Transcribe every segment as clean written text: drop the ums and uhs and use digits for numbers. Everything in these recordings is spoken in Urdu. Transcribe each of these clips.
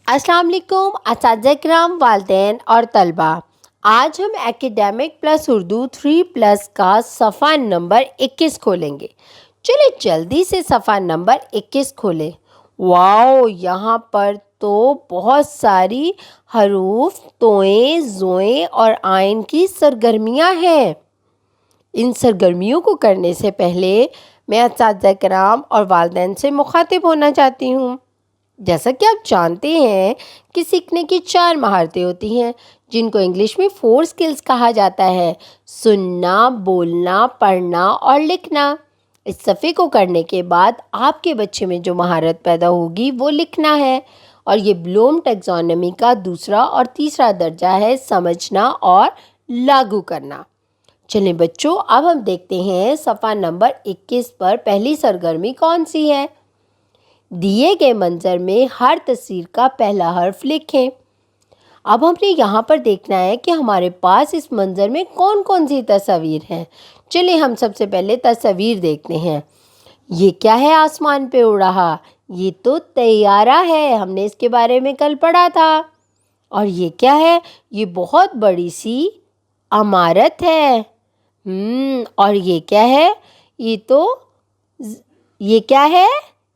السلام علیکم اساتذہ کرام، والدین اور طلبہ۔ آج ہم ایکیڈیمک پلس اردو 3+ کا صفحہ نمبر 21 کھولیں گے۔ چلے جلدی سے صفحہ نمبر 21 کھولیں۔ واؤ، یہاں پر تو بہت ساری حروف، توئیں، زوئیں اور آئین کی سرگرمیاں ہیں۔ ان سرگرمیوں کو کرنے سے پہلے میں اساتذہ کرام اور والدین سے مخاطب ہونا چاہتی ہوں۔ جیسا کہ آپ جانتے ہیں کہ سیکھنے کی 4 مہارتیں ہوتی ہیں، جن کو انگلش میں 4 اسکلز کہا جاتا ہے: سننا، بولنا، پڑھنا اور لکھنا۔ اس صفحے کو کرنے کے بعد آپ کے بچے میں جو مہارت پیدا ہوگی وہ لکھنا ہے، اور یہ بلوم ٹیکزانومی کا دوسرا اور تیسرا درجہ ہے: سمجھنا اور لاگو کرنا۔ چلیں بچوں، اب ہم دیکھتے ہیں صفحہ نمبر 21 پر پہلی سرگرمی کون سی ہے۔ دیے گئے منظر میں ہر تصویر کا پہلا حرف لکھیں۔ اب ہم نے یہاں پر دیکھنا ہے کہ ہمارے پاس اس منظر میں کون کون سی تصاویر ہیں۔ چلیں ہم سب سے پہلے تصاویر دیکھتے ہیں۔ یہ کیا ہے آسمان پہ اڑ رہا؟ یہ تو طیارہ ہے، ہم نے اس کے بارے میں کل پڑھا تھا۔ اور یہ کیا ہے؟ یہ بہت بڑی سی عمارت ہے۔ اور یہ کیا ہے؟ یہ کیا ہے؟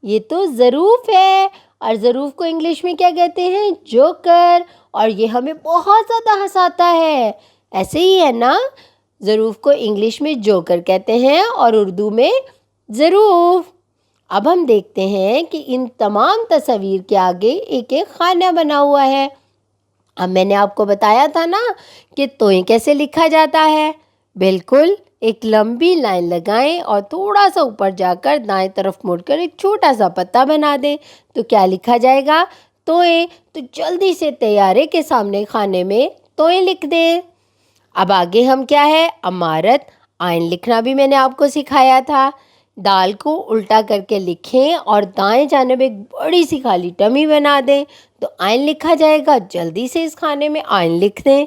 یہ تو ظروف ہے، اور ظروف کو انگلش میں کیا کہتے ہیں؟ جوکر۔ اور یہ ہمیں بہت زیادہ ہنساتا ہے۔ ایسے ہی ہے نا، ظروف کو انگلش میں جوکر کہتے ہیں اور اردو میں ظروف۔ اب ہم دیکھتے ہیں کہ ان تمام تصاویر کے آگے ایک ایک خانہ بنا ہوا ہے۔ اب میں نے آپ کو بتایا تھا نا کہ توئیں کیسے لکھا جاتا ہے۔ بالکل، ایک لمبی لائن لگائیں اور تھوڑا سا اوپر جا کر دائیں طرف مڑ کر ایک چھوٹا سا پتہ بنا دیں تو کیا لکھا جائے گا؟ توئیں۔ تو جلدی سے طیارے کے سامنے خانے میں توئیں لکھ دیں۔ اب آگے ہم کیا ہے؟ عمارت۔ آئین لکھنا بھی میں نے آپ کو سکھایا تھا۔ دال کو الٹا کر کے لکھیں اور دائیں جانب ایک بڑی سی خالی ٹمی بنا دیں تو آئین لکھا جائے گا۔ جلدی سے اس خانے میں آئین لکھ دیں۔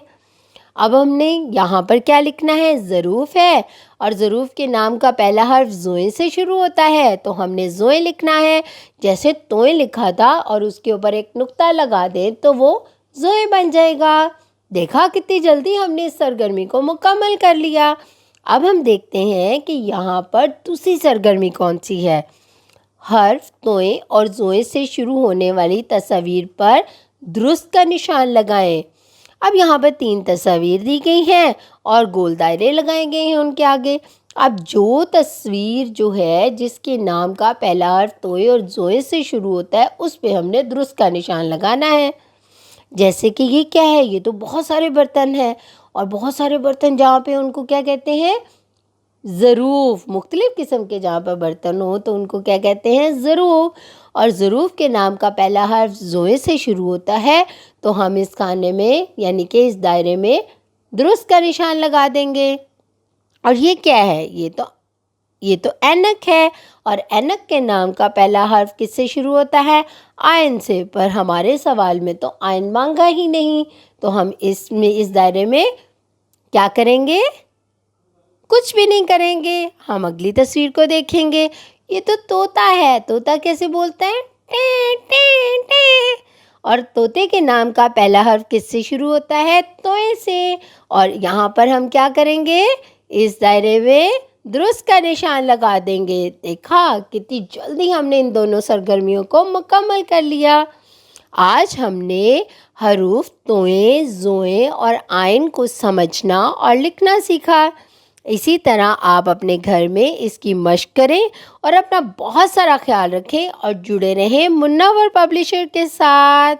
اب ہم نے یہاں پر کیا لکھنا ہے؟ ظروف ہے، اور ظروف کے نام کا پہلا حرف زوئیں سے شروع ہوتا ہے، تو ہم نے زوئیں لکھنا ہے۔ جیسے توئیں لکھا تھا اور اس کے اوپر ایک نقطہ لگا دیں تو وہ زوئیں بن جائے گا۔ دیکھا کتنی جلدی ہم نے اس سرگرمی کو مکمل کر لیا۔ اب ہم دیکھتے ہیں کہ یہاں پر دوسری سرگرمی کون سی ہے۔ حرف توئیں اور زوئیں سے شروع ہونے والی تصاویر پر درست کا نشان لگائیں۔ اب یہاں پر 3 تصاویر دی گئی ہیں اور گول دائرے لگائے گئے ہیں ان کے آگے۔ اب جو تصویر جو ہے جس کے نام کا پہلا حرف توئیں اور زوئیں سے شروع ہوتا ہے، اس پہ ہم نے درست کا نشان لگانا ہے۔ جیسے کہ یہ کیا ہے؟ یہ تو بہت سارے برتن ہیں، اور بہت سارے برتن جہاں پہ ان کو کیا کہتے ہیں؟ ظروف۔ مختلف قسم کے جہاں پر برتن ہو تو ان کو کیا کہتے ہیں؟ ظروف۔ اور ظروف کے نام کا پہلا حرف زوئیں سے شروع ہوتا ہے تو ہم اس خانے میں یعنی کہ اس دائرے میں درست کا نشان لگا دیں گے۔ اور یہ کیا ہے؟ یہ تو اینک ہے، اور اینک کے نام کا پہلا حرف کس سے شروع ہوتا ہے؟ آئین سے۔ پر ہمارے سوال میں تو آئین مانگا ہی نہیں، تو ہم اس دائرے میں کیا کریں گے؟ کچھ بھی نہیں کریں گے۔ ہم اگلی تصویر کو دیکھیں گے۔ یہ تو طوطا ہے۔ طوطا کیسے بولتا ہے؟ ٹیں ٹیں ٹیں۔ اور طوطے کے نام کا پہلا حرف کس سے شروع ہوتا ہے؟ توئیں سے۔ اور یہاں پر ہم کیا کریں گے؟ اس دائرے میں درست کا نشان لگا دیں گے۔ دیکھا کتنی جلدی ہم نے ان دونوں سرگرمیوں کو مکمل کر لیا۔ آج ہم نے حروف توئیں، زوئیں اور آئین کو سمجھنا اور لکھنا سیکھا۔ اسی طرح آپ اپنے گھر میں اس کی مشق کریں اور اپنا بہت سارا خیال رکھیں اور جڑے رہیں منور پبلشر کے ساتھ۔